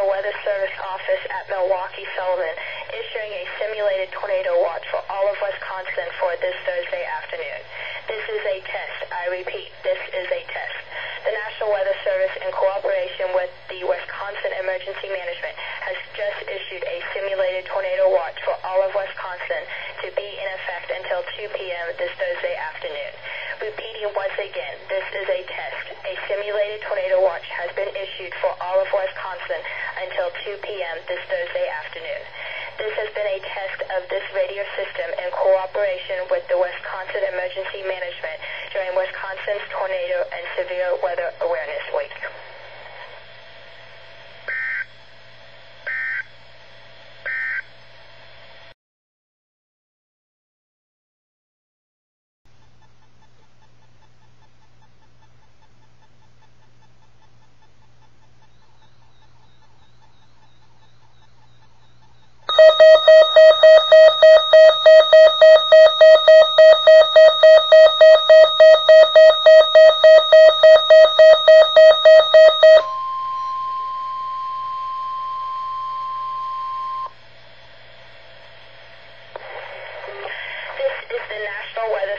National Weather Service office at Milwaukee Sullivan issuing a simulated tornado watch for all of Wisconsin for this Thursday afternoon. This is a test. I repeat, this is a test. The National Weather Service, in cooperation with the Wisconsin Emergency Management, has just issued a simulated tornado watch for all of Wisconsin to be in effect until 2 p.m. this Thursday afternoon. Repeating once again, this is a test. A simulated tornado watch has been issued for all of Wisconsin until 2 p.m. this Thursday afternoon. This has been a test of this radio system in cooperation with the Wisconsin Emergency Management during Wisconsin's Tornado and Severe Weather Awareness Week.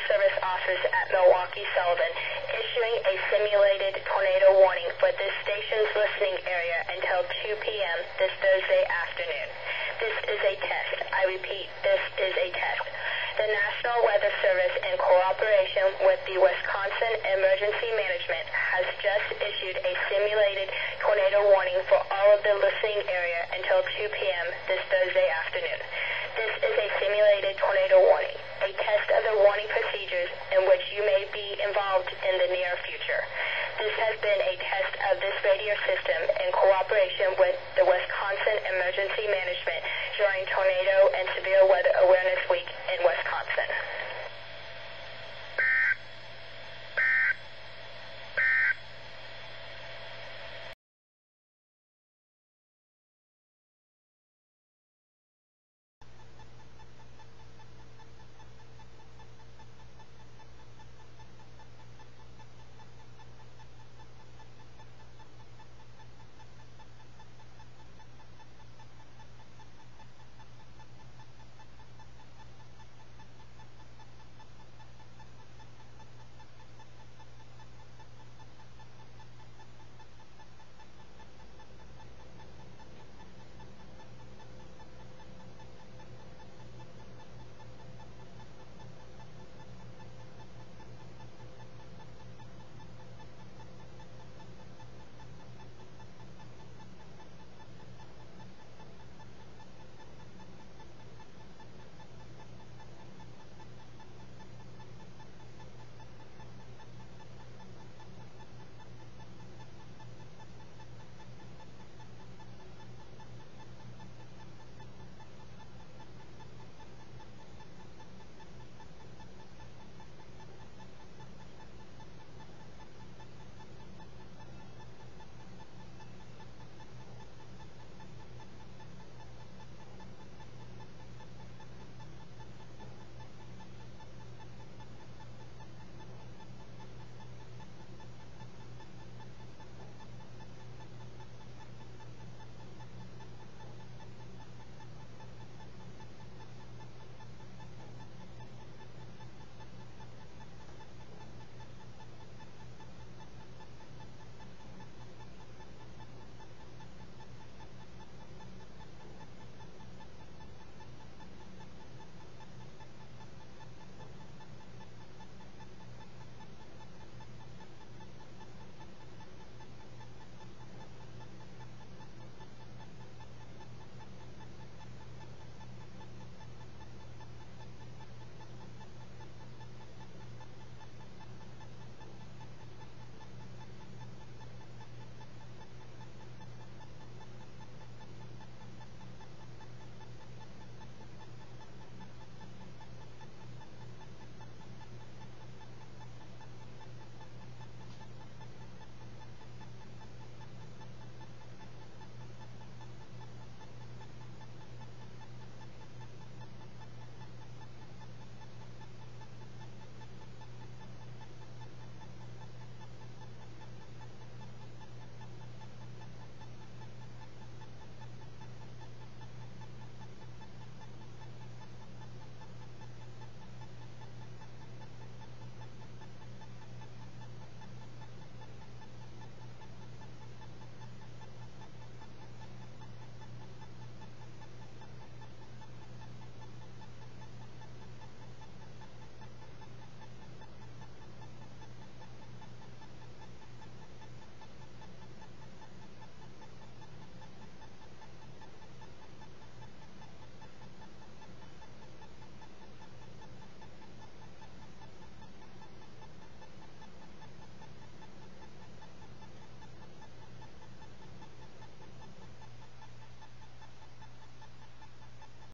Service office at Milwaukee Sullivan issuing a simulated tornado warning for this station's listening area until 2 p.m. this Thursday afternoon. This is a test. I repeat, this is a test. The National Weather Service, in cooperation with the Wisconsin Emergency Management, has just issued a simulated tornado warning for all of the listening area until 2 p.m. this Thursday afternoon. This is a simulated tornado warning, a test of the warning procedures in which you may be involved in the near future. This has been a test of this radio system in cooperation with the Wisconsin Emergency Management during Tornado and Severe Weather Awareness Week in Wisconsin.